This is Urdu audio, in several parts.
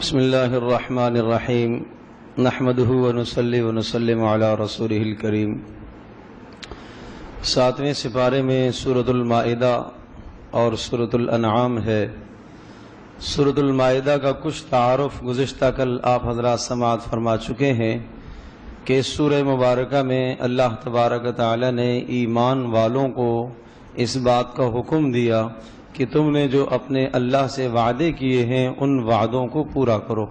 بسم اللہ الرحمن الرحیم نحمدہ ونصلی ونسلم علی رسولہ الکریم۔ 7ویں سپارے میں سورۃ المائدہ اور سورۃ الانعام ہے۔ سورۃ المائدہ کا کچھ تعارف گزشتہ کل آپ حضرات سماعت فرما چکے ہیں کہ اس سورہ مبارکہ میں اللہ تبارک و تعالی نے ایمان والوں کو اس بات کا حکم دیا کہ تم نے جو اپنے اللہ سے وعدے کیے ہیں ان وعدوں کو پورا کرو،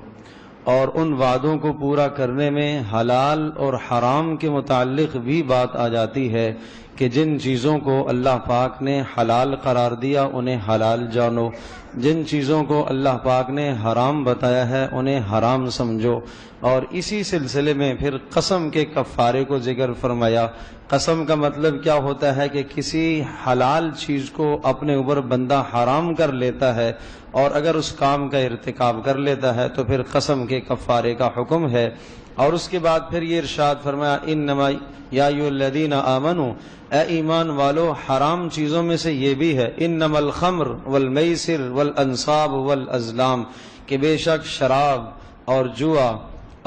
اور ان وعدوں کو پورا کرنے میں حلال اور حرام کے متعلق بھی بات آ جاتی ہے کہ جن چیزوں کو اللہ پاک نے حلال قرار دیا انہیں حلال جانو، جن چیزوں کو اللہ پاک نے حرام بتایا ہے انہیں حرام سمجھو۔ اور اسی سلسلے میں پھر قسم کے کفارے کو ذکر فرمایا۔ قسم کا مطلب کیا ہوتا ہے کہ کسی حلال چیز کو اپنے اوپر بندہ حرام کر لیتا ہے اور اگر اس کام کا ارتکاب کر لیتا ہے تو پھر قسم کے کفارے کا حکم ہے۔ اور اس کے بعد پھر یہ ارشاد فرمایا انما یا ایھا الذین آمنوا، اے ایمان والو حرام چیزوں میں سے یہ بھی ہے انما الخمر والمیسر والانصاب والازلام، کہ بے شک شراب اور جوا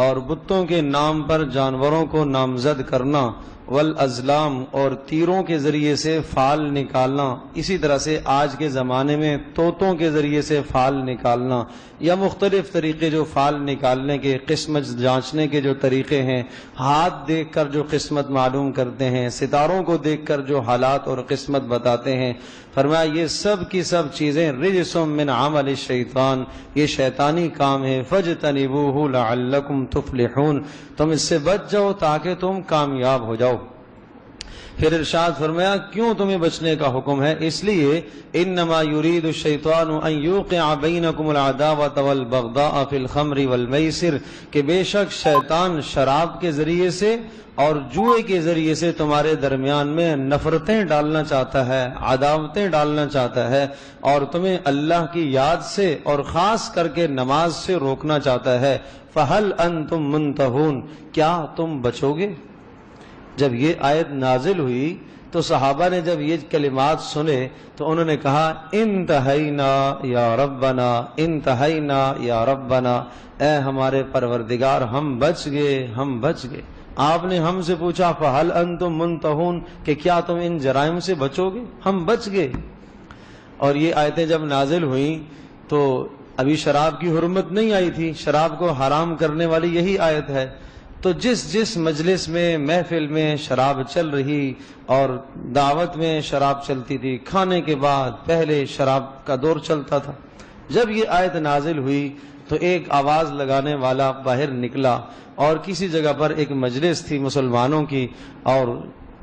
اور بتوں کے نام پر جانوروں کو نامزد کرنا، والازلام اور تیروں کے ذریعے سے فال نکالنا، اسی طرح سے آج کے زمانے میں طوطوں کے ذریعے سے فال نکالنا، یا مختلف طریقے جو فال نکالنے کے قسمت جانچنے کے جو طریقے ہیں، ہاتھ دیکھ کر جو قسمت معلوم کرتے ہیں، ستاروں کو دیکھ کر جو حالات اور قسمت بتاتے ہیں، فرمایا یہ سب کی سب چیزیں رجس من عمل الشیطان، یہ شیطانی کام ہے، فاجتنبوہ لعلکم تفلحون، تم اس سے بچ جاؤ تاکہ تم کامیاب ہو جاؤ۔ پھر ارشاد فرمایا کیوں تمہیں بچنے کا حکم ہے؟ اس لیے انما یرید الشیطان ان یوقع بینکم العداوۃ والبغضاء فی الخمر والمیسر، کہ بے شک شیطان شراب کے ذریعے سے اور جوئے کے ذریعے سے تمہارے درمیان میں نفرتیں ڈالنا چاہتا ہے، عداوتیں ڈالنا چاہتا ہے، اور تمہیں اللہ کی یاد سے اور خاص کر کے نماز سے روکنا چاہتا ہے۔ فہل انتم منتہون، کیا تم بچو گے؟ جب یہ آیت نازل ہوئی تو صحابہ نے جب یہ کلمات سنے تو انہوں نے کہا انتہینا یا ربنا، انتہینا یا ربنا، اے ہمارے پروردگار ہم بچ گئے، ہم بچ گئے۔ آپ نے ہم سے پوچھا فہل انتم منتہون، کہ کیا تم ان جرائم سے بچو گے؟ ہم بچ گئے۔ اور یہ آیتیں جب نازل ہوئیں تو ابھی شراب کی حرمت نہیں آئی تھی، شراب کو حرام کرنے والی یہی آیت ہے۔ تو جس مجلس میں، محفل میں شراب چل رہی اور دعوت میں شراب چلتی تھی، کھانے کے بعد پہلے شراب کا دور چلتا تھا، جب یہ آیت نازل ہوئی تو ایک آواز لگانے والا باہر نکلا اور کسی جگہ پر ایک مجلس تھی مسلمانوں کی، اور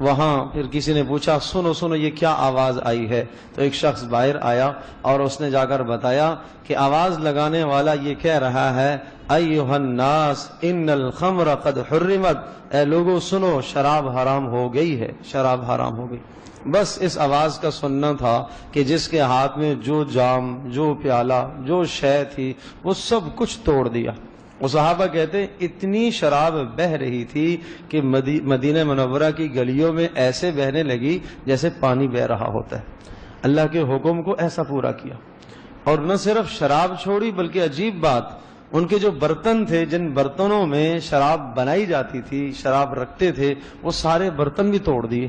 وہاں پھر کسی نے پوچھا سنو سنو یہ کیا آواز آئی ہے؟ تو ایک شخص باہر آیا اور اس نے جا کر بتایا کہ آواز لگانے والا یہ کہہ رہا ہے ایھا الناس ان الخمر قد حرمت، اے لوگوں سنو شراب حرام ہو گئی ہے، شراب حرام ہو گئی۔ بس اس آواز کا سننا تھا کہ جس کے ہاتھ میں جو جام، جو پیالہ، جو شے تھی وہ سب کچھ توڑ دیا۔ وہ صحابہ کہتے ہیں اتنی شراب بہہ رہی تھی کہ مدینہ منورہ کی گلیوں میں ایسے بہنے لگی جیسے پانی بہہ رہا ہوتا ہے۔ اللہ کے حکم کو ایسا پورا کیا، اور نہ صرف شراب چھوڑی بلکہ عجیب بات، ان کے جو برتن تھے، جن برتنوں میں شراب بنائی جاتی تھی، شراب رکھتے تھے، وہ سارے برتن بھی توڑ دیے۔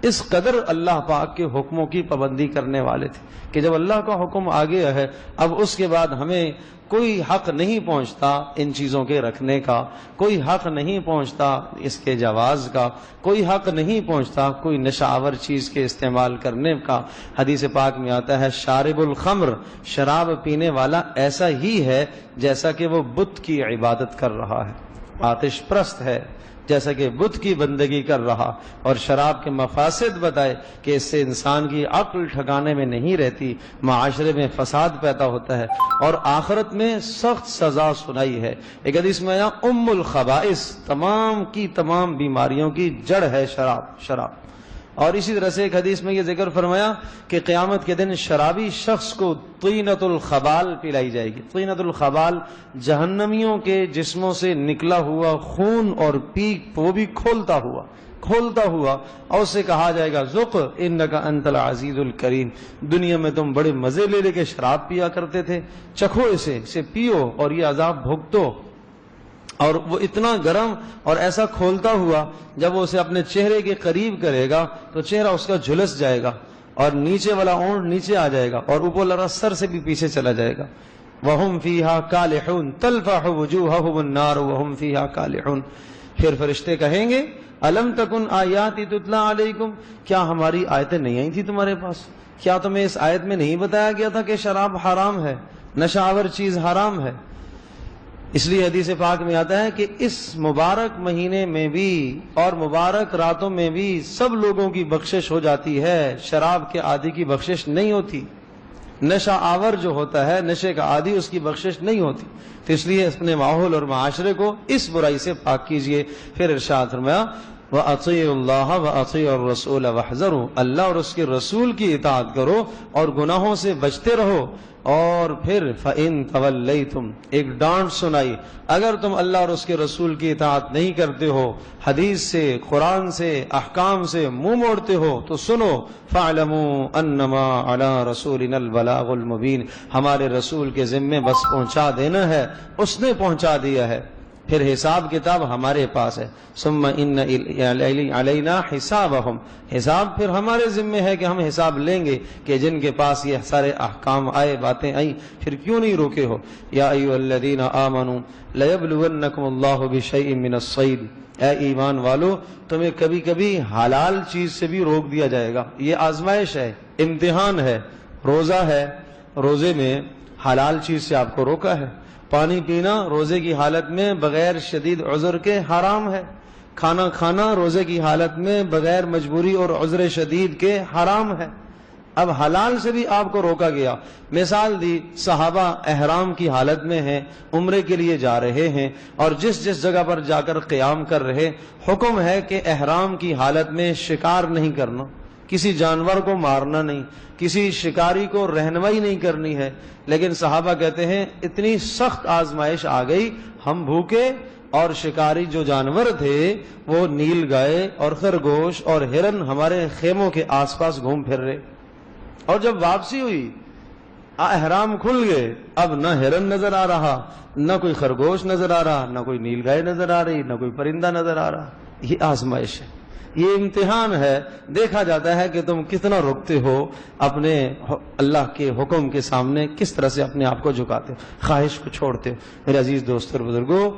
اس قدر اللہ پاک کے حکموں کی پابندی کرنے والے تھے کہ جب اللہ کا حکم آ گیا ہے اب اس کے بعد ہمیں کوئی حق نہیں پہنچتا ان چیزوں کے رکھنے کا، کوئی حق نہیں پہنچتا اس کے جواز کا، کوئی حق نہیں پہنچتا کوئی نشہ آور چیز کے استعمال کرنے کا۔ حدیث پاک میں آتا ہے شارب الخمر، شراب پینے والا ایسا ہی ہے جیسا کہ وہ بت کی عبادت کر رہا ہے، آتش پرست ہے جیسا کہ بت کی بندگی کر رہا۔ اور شراب کے مفاسد بتائے کہ اس سے انسان کی عقل ٹھکانے میں نہیں رہتی، معاشرے میں فساد پیدا ہوتا ہے، اور آخرت میں سخت سزا سنائی ہے۔ ایک حدیث میں آیا ام الخبائث، تمام کی تمام بیماریوں کی جڑ ہے شراب۔ اور اسی طرح سے ایک حدیث میں یہ ذکر فرمایا کہ قیامت کے دن شرابی شخص کو طینۃ الخبال پلائی جائے گی۔ طینۃ الخبال جہنمیوں کے جسموں سے نکلا ہوا خون اور پیک، وہ بھی کھولتا ہوا، اور اسے کہا جائے گا ذق انک انت العزیز الکریم، دنیا میں تم بڑے مزے لے کے شراب پیا کرتے تھے، چکھو اسے پیو اور یہ عذاب بھگتو۔ اور وہ اتنا گرم اور ایسا کھولتا ہوا، جب وہ اسے اپنے چہرے کے قریب کرے گا تو چہرہ اس کا جھلس جائے گا اور نیچے والا اونٹ نیچے آ جائے گا اور اوپر والا سر سے بھی پیچھے چلا جائے گا۔ وَهُمْ فِيهَا كَالِحُونَ تَلْفَحُ وُجُوهَهُمُ النَّارُ وَهُمْ فِيهَا كَالِحُونَ، پھر فرشتے کہیں گے الم تکن آیاتی تتلا علیکم، کیا ہماری آیتیں نہیں آئی تھی تمہارے پاس؟ کیا تمہیں اس آیت میں نہیں بتایا گیا تھا کہ شراب حرام ہے، نشہ آور چیز حرام ہے؟ اس لیے حدیث پاک میں آتا ہے کہ اس مبارک مہینے میں بھی اور مبارک راتوں میں بھی سب لوگوں کی بخشش ہو جاتی ہے، شراب کے عادی کی بخشش نہیں ہوتی، نشہ آور جو ہوتا ہے، نشے کا عادی، اس کی بخشش نہیں ہوتی۔ تو اس لیے اپنے ماحول اور معاشرے کو اس برائی سے پاک کیجئے۔ پھر ارشاد فرمایا وَأَطِيعُوا اللَّهَ وَأَطِيعُوا الرَّسُولَ وَاحْذَرُوا، اللہ اور اس کے رسول کی اطاعت کرو اور گناہوں سے بچتے رہو۔ اور پھر فَإِن تَوَلَّيْتُمْ، ایک ڈانٹ سنائی، اگر تم اللہ اور اس کے رسول کی اطاعت نہیں کرتے ہو، حدیث سے، قرآن سے، احکام سے منہ موڑتے ہو، تو سنو فَاعْلَمُوا أَنَّمَا عَلَىٰ رَسُولِنَا الْبَلَاغُ الْمُبِينُ، ہمارے رسول کے ذمے بس پہنچا دینا ہے، اس نے پہنچا دیا ہے، پھر حساب کتاب ہمارے پاس ہے۔ ثم ان علینا حسابہم، حساب پھر ہمارے ذمے ہے کہ ہم حساب لیں گے کہ جن کے پاس یہ سارے احکام آئے، باتیں آئیں، پھر کیوں نہیں روکے ہو؟ یا ایھا الذین آمنوا لیبلونکم اللہ بشیء من الصید، اے ایمان والو تمہیں کبھی کبھی حلال چیز سے بھی روک دیا جائے گا، یہ آزمائش ہے، امتحان ہے۔ روزہ ہے، روزے میں حلال چیز سے آپ کو روکا ہے، پانی پینا روزے کی حالت میں بغیر شدید عذر کے حرام ہے، کھانا کھانا روزے کی حالت میں بغیر مجبوری اور عذر شدید کے حرام ہے۔ اب حلال سے بھی آپ کو روکا گیا۔ مثال دی، صحابہ احرام کی حالت میں ہیں، عمرے کے لیے جا رہے ہیں، اور جس جگہ پر جا کر قیام کر رہے، حکم ہے کہ احرام کی حالت میں شکار نہیں کرنا، کسی جانور کو مارنا نہیں، کسی شکاری کو رہنمائی نہیں کرنی ہے۔ لیکن صحابہ کہتے ہیں اتنی سخت آزمائش آ گئی، ہم بھوکے اور شکاری جو جانور تھے وہ نیل گائے اور خرگوش اور ہرن ہمارے خیموں کے آس پاس گھوم پھر رہے، اور جب واپسی ہوئی احرام کھل گئے، اب نہ ہرن نظر آ رہا، نہ کوئی خرگوش نظر آ رہا، نہ کوئی نیل گائے نظر آ رہی، نہ کوئی پرندہ نظر آ رہا۔ یہ آزمائش ہے، یہ امتحان ہے، دیکھا جاتا ہے کہ تم کتنا رکتے ہو اپنے اللہ کے حکم کے سامنے، کس طرح سے اپنے آپ کو جھکاتے ہو، خواہش کو چھوڑتے ہو۔ میرے عزیز دوستو اور بزرگوں،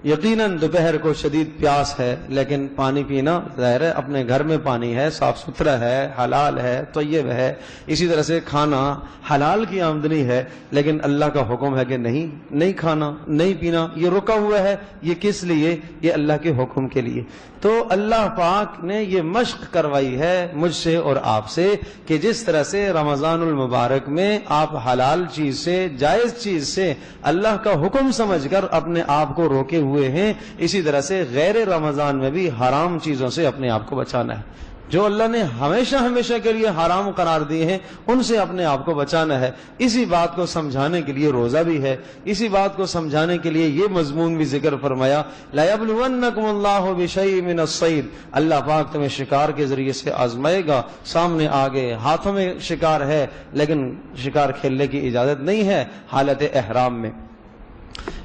یقیناً دوپہر کو شدید پیاس ہے، لیکن پانی پینا ظاہر ہے اپنے گھر میں پانی ہے، صاف ستھرا ہے، حلال ہے، طیب ہے۔ اسی طرح سے کھانا حلال کی آمدنی ہے، لیکن اللہ کا حکم ہے کہ نہیں کھانا، نہیں پینا، یہ رکا ہوا ہے۔ یہ کس لیے؟ یہ اللہ کے حکم کے لیے۔ تو اللہ پاک نے یہ مشق کروائی ہے مجھ سے اور آپ سے کہ جس طرح سے رمضان المبارک میں آپ حلال چیز سے، جائز چیز سے اللہ کا حکم سمجھ کر اپنے آپ کو روکے ہوئے ہیں، اسی طرح سے غیر رمضان میں بھی حرام چیزوں سے اپنے آپ کو بچانا ہے۔ جو اللہ نے ہمیشہ ہمیشہ کے لیے حرام قرار دیے ہیں ان سے اپنے آپ کو بچانا ہے۔ اسی بات کو سمجھانے کے لیے روزہ بھی ہے، اسی بات کو سمجھانے کے لیے یہ مضمون بھی ذکر فرمایا لَيَبْلُوَنَّكُمُ اللَّهُ بِشَيْءٍ مِّنَ الصَّيْدِ، اللہ پاک تمہیں شکار کے ذریعے سے آزمائے گا۔ سامنے آگے ہاتھوں میں شکار ہے، لیکن شکار کھیلنے کی اجازت نہیں ہے حالت احرام میں۔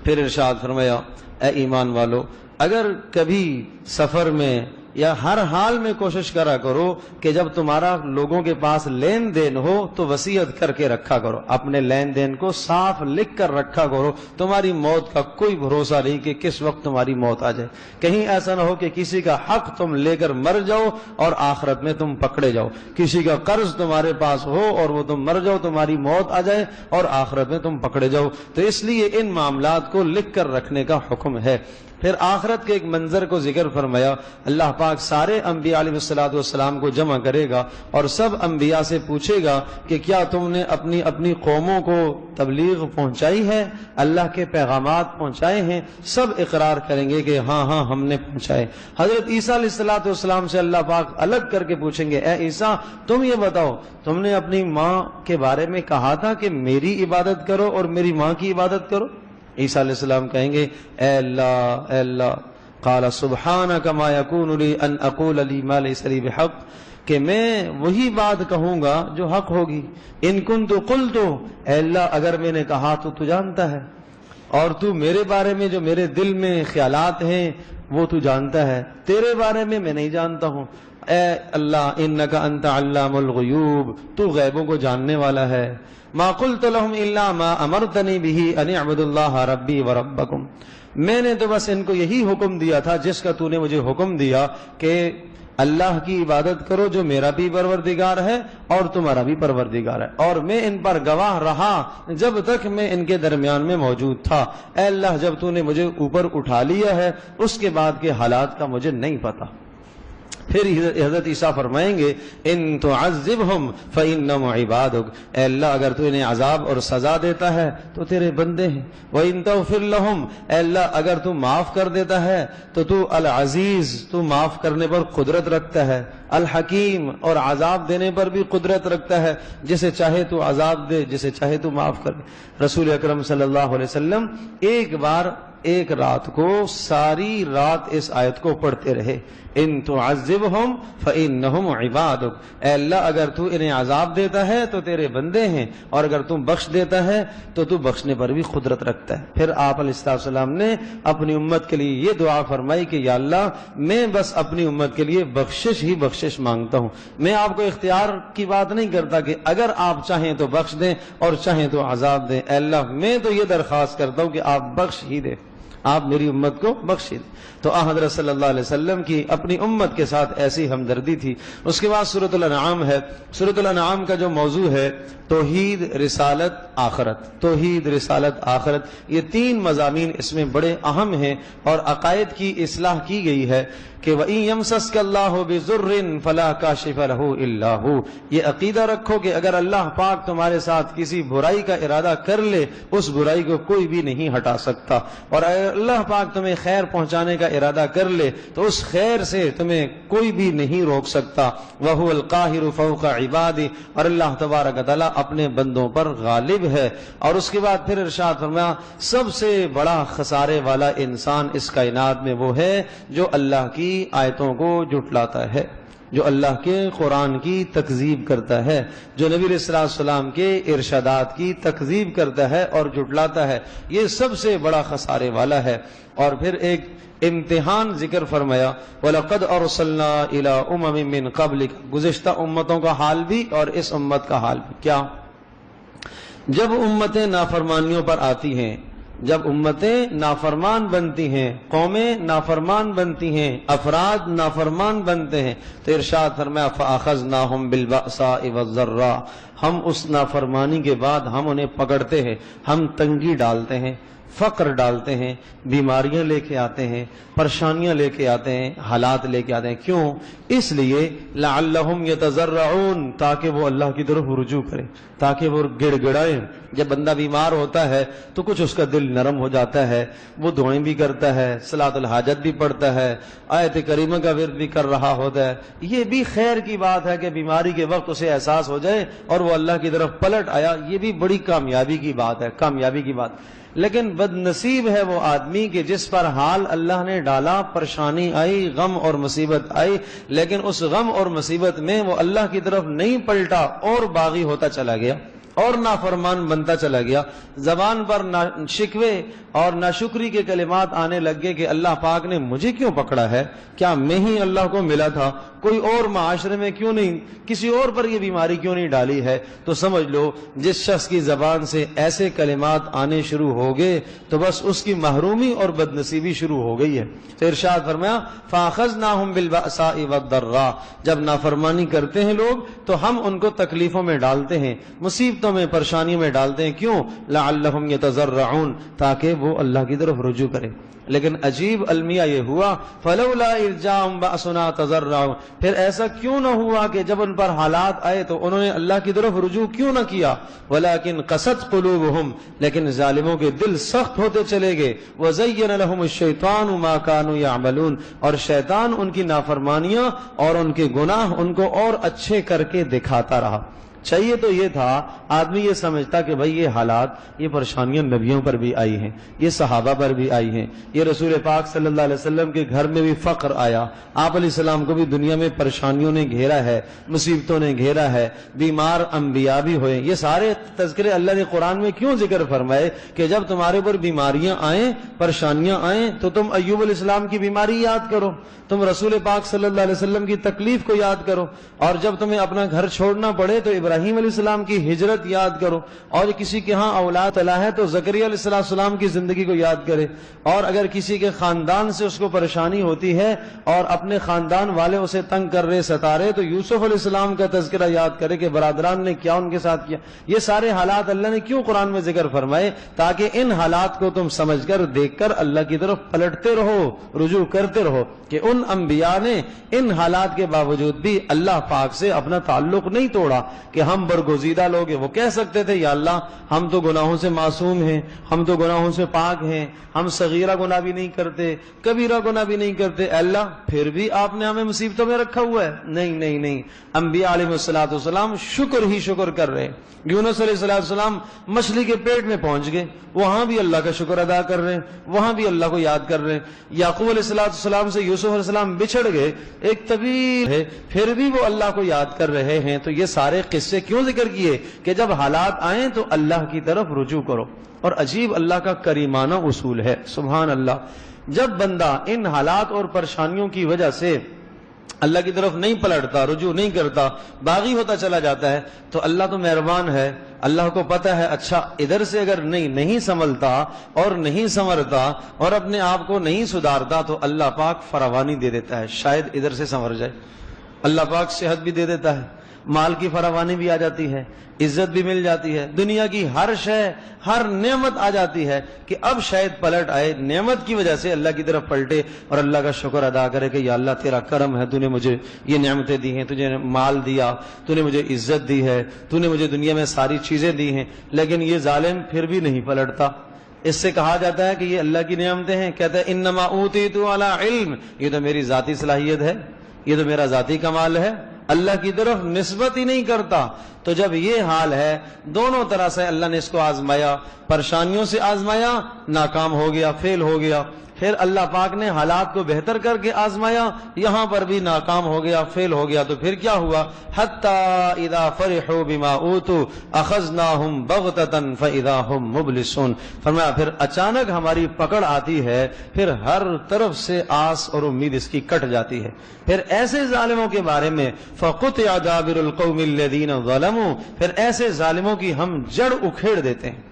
پھر ارشاد فرمایا اے ایمان والو، اگر کبھی سفر میں یا ہر حال میں کوشش کرا کرو کہ جب تمہارا لوگوں کے پاس لین دین ہو تو وصیت کر کے رکھا کرو، اپنے لین دین کو صاف لکھ کر رکھا کرو۔ تمہاری موت کا کوئی بھروسہ نہیں کہ کس وقت تمہاری موت آ جائے، کہیں ایسا نہ ہو کہ کسی کا حق تم لے کر مر جاؤ اور آخرت میں تم پکڑے جاؤ، کسی کا قرض تمہارے پاس ہو اور وہ تم مر جاؤ، تمہاری موت آ جائے اور آخرت میں تم پکڑے جاؤ۔ تو اس لیے ان معاملات کو لکھ کر رکھنے کا حکم ہے۔ پھر آخرت کے ایک منظر کو ذکر فرمایا، اللہ پاک سارے انبیاء علیہ الصلوۃ والسلام کو جمع کرے گا اور سب انبیاء سے پوچھے گا کہ کیا تم نے اپنی اپنی قوموں کو تبلیغ پہنچائی ہے، اللہ کے پیغامات پہنچائے ہیں؟ سب اقرار کریں گے کہ ہاں ہاں ہم نے پہنچائے۔ حضرت عیسیٰ علیہ الصلوۃ والسلام سے اللہ پاک الگ کر کے پوچھیں گے، اے عیسیٰ تم یہ بتاؤ، تم نے اپنی ماں کے بارے میں کہا تھا کہ میری عبادت کرو اور میری ماں کی عبادت کرو؟ عیسیٰ علیہ السلام کہیں گے، اے اللہ قال سبحانک ما یکون لی ان اقول لی ما لیس لی بحق، کہ میں وہی بات کہوں گا جو حق ہوگی۔ ان کنت قلت، اے اللہ اگر میں نے کہا تو جانتا ہے، اور تو میرے بارے میں جو میرے دل میں خیالات ہیں وہ تو جانتا ہے، تیرے بارے میں نہیں جانتا ہوں۔ اے اللہ انک انت علام الغیوب، تو غیبوں کو جاننے والا ہے۔ ما قلت لهم الا ما امرتنی به ان اعبدوا اللہ ربی وربکم، میں نے تو بس ان کو یہی حکم دیا تھا جس کا تو نے مجھے حکم دیا کہ اللہ کی عبادت کرو جو میرا بھی پروردگار ہے اور تمہارا بھی پروردگار ہے، اور میں ان پر گواہ رہا جب تک میں ان کے درمیان میں موجود تھا۔ اے اللہ جب تو نے مجھے اوپر اٹھا لیا ہے اس کے بعد کے حالات کا مجھے نہیں پتا۔ پھر حضرت عیسیٰ فرمائیں گے، ان تعذبہم فانہم عبادک، اے اللہ اگر تو انہیں عذاب اور سزا دیتا ہے تو تیرے بندے ہیں۔ وان تغفر لہم، اے اللہ اگر تو معاف کر دیتا ہے تو العزیز، تو معاف کرنے پر قدرت رکھتا ہے، الحکیم، اور عذاب دینے پر بھی قدرت رکھتا ہے، جسے چاہے تو عذاب دے، جسے چاہے تو معاف کر دے۔ رسول اکرم صلی اللہ علیہ وسلم ایک رات کو ساری رات اس آیت کو پڑھتے رہے، ان تعذبہم فانہم عبادک، اے اللہ اگر تو انہیں عذاب دیتا ہے تو تیرے بندے ہیں، اور اگر تم بخش دیتا ہے تو تو بخشنے پر بھی قدرت رکھتا ہے۔ پھر آپ علیہ السلام نے اپنی امت کے لیے یہ دعا فرمائی کہ یا اللہ میں بس اپنی امت کے لیے بخشش ہی بخشش مانگتا ہوں، میں آپ کو اختیار کی بات نہیں کرتا کہ اگر آپ چاہیں تو بخش دیں اور چاہیں تو عذاب دیں، اے اللہ میں تو یہ درخواست کرتا ہوں کہ آپ بخش ہی دیں، آپ میری امت کو بخشیں۔ تو حضرت صلی اللہ علیہ وسلم کی اپنی امت کے ساتھ ایسی ہمدردی تھی۔ اس کے بعد سورۃ الانعام ہے۔ سورۃ الانعام کا جو موضوع ہے توحید، رسالت، آخرت، توحید، رسالت، آخرت، یہ تین مضامین اس میں بڑے اہم ہیں، اور عقائد کی اصلاح کی گئی ہے کہ وَإِن يَمْسَسْكَ اللَّهُ بِضُرٍّ فَلَا كَاشِفَ لَهُ إِلَّا هُوَ، یہ عقیدہ رکھو کہ اگر اللہ پاک تمہارے ساتھ کسی برائی کا ارادہ کر لے اس برائی کو کوئی بھی نہیں ہٹا سکتا، اور اگر اللہ پاک تمہیں خیر پہنچانے کا ارادہ کر لے تو اس خیر سے تمہیں کوئی بھی نہیں روک سکتا۔ وَهُوَ الْقَاهِرُ فَوْقَ عِبَادِهِ، اور اللہ تبارک و تعالی اپنے بندوں پر غالب ہے۔ اور اس کے بعد پھر ارشاد فرمایا سب سے بڑا خسارے والا انسان اس کائنات میں وہ ہے جو اللہ کی آیتوں کو جھٹلاتا ہے، جو اللہ کے قرآن کی تکذیب کرتا ہے، جو نبی علیہ السلام کے ارشادات کی تکذیب کرتا ہے اور جھٹلاتا ہے، یہ سب سے بڑا خسارے والا ہے۔ اور پھر ایک امتحان ذکر فرمایا، وَلَقَدْ أَرْسَلْنَا إِلَىٰ أُمَمٍ مِّن قَبْلِكَ، گزشتہ امتوں کا حال بھی اور اس امت کا حال بھی کیا؟ جب امتیں نافرمانیوں پر آتی ہیں، جب امتیں نافرمان بنتی ہیں، قومیں نافرمان بنتی ہیں، افراد نافرمان بنتے ہیں، تو ارشاد فرمایا فَأَخَذْنَاهُمْ بِالْبَأْسَاءِ وَالضَّرَّاءِ، ہم اس نافرمانی کے بعد ہم انہیں پکڑتے ہیں، ہم تنگی ڈالتے ہیں، فقر ڈالتے ہیں، بیماریاں لے کے آتے ہیں، پریشانیاں لے کے آتے ہیں، حالات لے کے آتے ہیں۔ کیوں؟ اس لیے لعلہم یتضرعون، تاکہ وہ اللہ کی طرف رجوع کریں، تاکہ وہ گڑ گڑائیں۔ جب بندہ بیمار ہوتا ہے تو کچھ اس کا دل نرم ہو جاتا ہے، وہ دعائیں بھی کرتا ہے، صلاۃ الحاجت بھی پڑھتا ہے، آیت کریمہ کا ورد بھی کر رہا ہوتا ہے۔ یہ بھی خیر کی بات ہے کہ بیماری کے وقت اسے احساس ہو جائے اور وہ اللہ کی طرف پلٹ آیا، یہ بھی بڑی کامیابی کی بات ہے، کامیابی کی بات۔ لیکن بد نصیب ہے وہ آدمی کہ جس پر حال اللہ نے ڈالا، پریشانی آئی، غم اور مصیبت آئی، لیکن اس غم اور مصیبت میں وہ اللہ کی طرف نہیں پلٹا اور باغی ہوتا چلا گیا اور نافرمان بنتا چلا گیا۔ زبان پر شکوے اور ناشکری کے کلمات آنے لگ گئے کہ اللہ پاک نے مجھے کیوں پکڑا ہے، کیا میں ہی اللہ کو ملا تھا، کوئی اور معاشرے میں کیوں نہیں، کسی اور پر یہ بیماری کیوں نہیں ڈالی ہے؟ تو سمجھ لو جس شخص کی زبان سے ایسے کلمات آنے شروع ہو گئے تو بس اس کی محرومی اور بد نصیبی شروع ہو گئی ہے۔ تو ارشاد فرمایا فَأَخَذْنَاهُمْ بِالْبَأْسَاءِ وَالضَّرَّاءِ، جب نافرمانی کرتے ہیں لوگ تو ہم ان کو تکلیفوں میں ڈالتے ہیں، مصیبتوں مصیبتوں میں پریشانیوں میں ڈالتے ہیں. کیوں؟ لعلہم یتضرعون، تاکہ وہ اللہ کی طرف رجوع کرے. لیکن عجیب المیہ یہ ہوا فلولا اذ جاءہم بأسنا تضرعوا، پھر ایسا کیوں نہ ہوا کہ جب ان پر حالات آئے تو انہوں نے اللہ کی طرف رجوع کیوں نہ کیا. ولکن قست قلوبہم، لیکن ظالموں کے دل سخت ہوتے چلے گئے. وزین لہم الشیطان ما کانوا یعملون، اور شیطان ان کی نافرمانیاں اور ان کے گناہ ان کو اور اچھے کر کے دکھاتا رہا. چاہیے تو یہ تھا آدمی یہ سمجھتا کہ بھئی یہ حالات، یہ پریشانیاں نبیوں پر بھی آئی ہیں، یہ صحابہ پر بھی آئی ہیں، یہ رسول پاک صلی اللہ علیہ وسلم کے گھر میں بھی فقر آیا، آپ علیہ السلام کو بھی دنیا میں پریشانیوں نے گھیرا ہے، مصیبتوں نے گھیرا ہے، بیمار انبیاء بھی ہوئے. یہ سارے تذکرے اللہ نے قرآن میں کیوں ذکر فرمائے کہ جب تمہارے اوپر بیماریاں آئیں، پریشانیاں آئیں تو تم ایوب علیہ السلام کی بیماری یاد کرو، تم رسول پاک صلی اللہ علیہ وسلم کی تکلیف کو یاد کرو، اور جب تمہیں اپنا گھر چھوڑنا پڑے تو ابراہیم علیہ السلام کی ہجرت یاد کرو، اور کسی کے ہاں اولاد علا ہے تو زکریا علیہ السلام کی زندگی کو یاد کرے، اور اگر کسی کے خاندان سے اس کو پریشانی ہوتی ہے اور اپنے خاندان والے اسے تنگ کر رہے ستا رہے تو یوسف علیہ السلام کا تذکرہ یاد کرے کہ برادران نے کیا ان کے ساتھ کیا. یہ سارے حالات اللہ نے کیوں قرآن میں ذکر فرمائے؟ تاکہ ان حالات کو تم سمجھ کر دیکھ کر اللہ کی طرف پلٹتے رہو، رجوع کرتے رہو کہ ان انبیاء نے ان حالات کے باوجود بھی اللہ پاک سے اپنا تعلق نہیں توڑا کہ ہم برگزیدہ لوگ ہیں. وہ کہہ سکتے تھے یا اللہ ہم تو گناہوں سے معصوم ہیں، ہم تو گناہوں سے پاک ہیں، ہم صغیرہ گناہ بھی نہیں کرتے، کبیرہ گناہ بھی نہیں کرتے. اللہ پھر بھی آپ نے ہمیں مصیبتوں میں رکھا ہوا ہے. نہیں نہیں نہیں، انبیاء علیہ السلام شکر ہی شکر کر رہے ہیں. یونس علیہ السلام مچھلی کے پیٹ میں پہنچ گئے، وہاں بھی اللہ کا شکر ادا کر رہے ہیں، وہاں بھی اللہ کو یاد کر رہے ہیں. یعقوب علیہ السلام سے یوسف علیہ السلام بچھڑ گئے، ایک طویل ہے، پھر بھی وہ اللہ کو یاد کر رہے ہیں. تو یہ سارے قصے کیوں ذکر کیے کہ جب حالات آئیں تو اللہ کی طرف رجوع کرو. اور عجیب اللہ کا کریمانہ اصول ہے، سبحان اللہ. جب بندہ ان حالات اور پریشانیوں کی وجہ سے اللہ کی طرف نہیں پلٹتا، رجوع نہیں کرتا، باغی ہوتا چلا جاتا ہے تو اللہ تو مہربان ہے، اللہ کو پتہ ہے اچھا ادھر سے اگر نہیں سنبھلتا اور نہیں سنورتا اور اپنے آپ کو نہیں سدھارتا تو اللہ پاک فراوانی دے دیتا ہے، شاید ادھر سے سنور جائے. اللہ پاک صحت بھی دے دیتا ہے، مال کی فراوانی بھی آ جاتی ہے، عزت بھی مل جاتی ہے، دنیا کی ہر شے، ہر نعمت آ جاتی ہے کہ اب شاید پلٹ آئے، نعمت کی وجہ سے اللہ کی طرف پلٹے اور اللہ کا شکر ادا کرے کہ یا اللہ تیرا کرم ہے، تو نے مجھے یہ نعمتیں دی ہیں، تجھے مال دیا، تو نے مجھے عزت دی ہے، تو نے مجھے دنیا میں ساری چیزیں دی ہیں. لیکن یہ ظالم پھر بھی نہیں پلٹتا. اس سے کہا جاتا ہے کہ یہ اللہ کی نعمتیں ہیں. کہتا ہے انما اوتیت علی علم، یہ تو میری ذاتی صلاحیت ہے، یہ تو میرا ذاتی کمال ہے، اللہ کی طرف نسبت ہی نہیں کرتا. تو جب یہ حال ہے، دونوں طرح سے اللہ نے اس کو آزمایا، پریشانیوں سے آزمایا، ناکام ہو گیا، فیل ہو گیا. پھر اللہ پاک نے حالات کو بہتر کر کے آزمایا، یہاں پر بھی ناکام ہو گیا، فیل ہو گیا. تو پھر کیا ہوا؟ حتی اذا فرحوا بما اوتوا اخذناهم بغتة فاذا هم مبلسون. فرمایا پھر اچانک ہماری پکڑ آتی ہے، پھر ہر طرف سے آس اور امید اس کی کٹ جاتی ہے. پھر ایسے ظالموں کے بارے میں فقطع دابر القوم الذین ظلموا، پھر ایسے ظالموں کی ہم جڑ اکھیڑ دیتے ہیں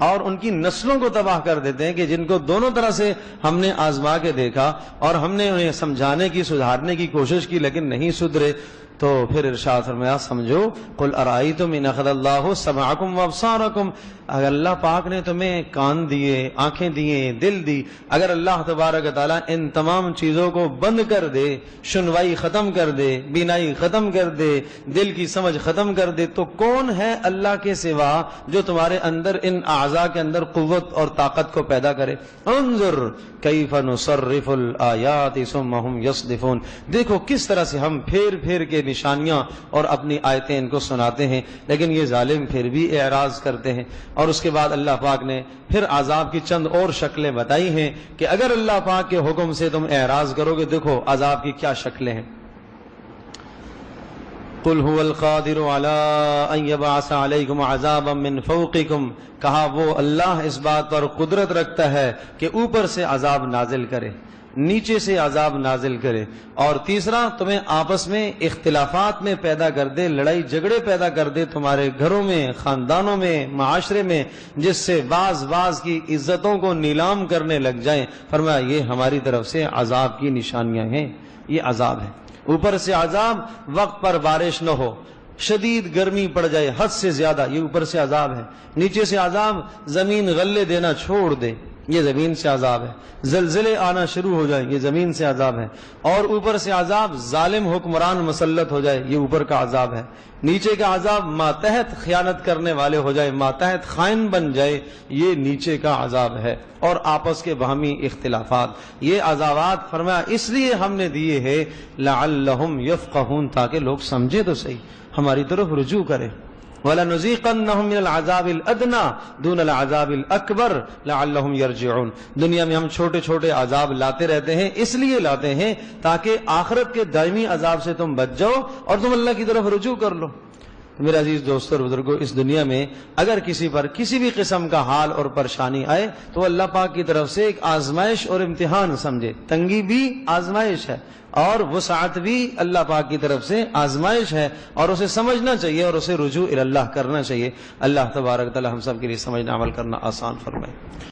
اور ان کی نسلوں کو تباہ کر دیتے ہیں کہ جن کو دونوں طرح سے ہم نے آزما کے دیکھا اور ہم نے انہیں سمجھانے کی، سدھارنے کی کوشش کی لیکن نہیں سدھرے. تو پھر ارشاد فرمایا سمجھو قل ارائیتم ان اخذ اللہ سمعکم وابصارکم، اگر اللہ پاک نے تمہیں کان دیے، آنکھیں دیے، دل دی، اگر اللہ تبارک تعالیٰ ان تمام چیزوں کو بند کر دے، سنوائی ختم کر دے، بینائی ختم کر دے، دل کی سمجھ ختم کر دے، تو کون ہے اللہ کے سوا جو تمہارے اندر ان اعضاء کے اندر قوت اور طاقت کو پیدا کرے؟ انظر کیف نصرف الآیات ثم هم یصدفون، دیکھو کس طرح سے ہم پھیر پھیر کے نشانیاں اور اپنی آیتیں ان کو سناتے ہیں، لیکن یہ ظالم پھر بھی اعراض کرتے ہیں. اور اس کے بعد اللہ پاک نے پھر عذاب کی چند اور شکلیں بتائی ہیں کہ اگر اللہ پاک کے حکم سے تم اعراض کرو گے، دیکھو عذاب کی کیا شکلیں ہیں. قل هو القادر على ان يبعث عليكم عذابا من فوقكم، کہا وہ اللہ اس بات پر قدرت رکھتا ہے کہ اوپر سے عذاب نازل کرے، نیچے سے عذاب نازل کرے. اور تیسرا تمہیں آپس میں اختلافات میں پیدا کر دے، لڑائی جھگڑے پیدا کر دے تمہارے گھروں میں، خاندانوں میں، معاشرے میں، جس سے بعض کی عزتوں کو نیلام کرنے لگ جائیں. فرمایا یہ ہماری طرف سے عذاب کی نشانیاں ہیں، یہ عذاب ہے. اوپر سے عذاب، وقت پر بارش نہ ہو، شدید گرمی پڑ جائے حد سے زیادہ، یہ اوپر سے عذاب ہے. نیچے سے عذاب، زمین غلے دینا چھوڑ دے، یہ زمین سے عذاب ہے. زلزلے آنا شروع ہو جائے، یہ زمین سے عذاب ہے. اور اوپر سے عذاب، ظالم حکمران مسلط ہو جائے، یہ اوپر کا عذاب ہے. نیچے کا عذاب، ماتحت خیانت کرنے والے ہو جائے، ماتحت خائن بن جائے، یہ نیچے کا عذاب ہے. اور آپس کے باہمی اختلافات، یہ عذابات فرمایا اس لیے ہم نے دیے ہیں لعلہم یفقہون، تاکہ لوگ سمجھے تو صحیح، ہماری طرف رجوع کرے. وَلَنُذِيقَنَّهُم مِّنَ الْعَذَابِ الْأَدْنَىٰ دُونَ الْعَذَابِ الْأَكْبَرِ لَعَلَّهُمْ يَرْجِعُونَ. دنیا میں ہم چھوٹے چھوٹے عذاب لاتے رہتے ہیں، اس لیے لاتے ہیں تاکہ آخرت کے دائمی عذاب سے تم بچ جاؤ اور تم اللہ کی طرف رجوع کر لو. میرے عزیز دوستو اور بزرگوں، اس دنیا میں اگر کسی پر کسی بھی قسم کا حال اور پریشانی آئے تو اللہ پاک کی طرف سے ایک آزمائش اور امتحان سمجھے. تنگی بھی آزمائش ہے اور وسعت بھی اللہ پاک کی طرف سے آزمائش ہے، اور اسے سمجھنا چاہیے اور اسے رجوع الی اللہ کرنا چاہیے. اللہ تبارک تعالی ہم سب کے لیے سمجھنا عمل کرنا آسان فرمائے.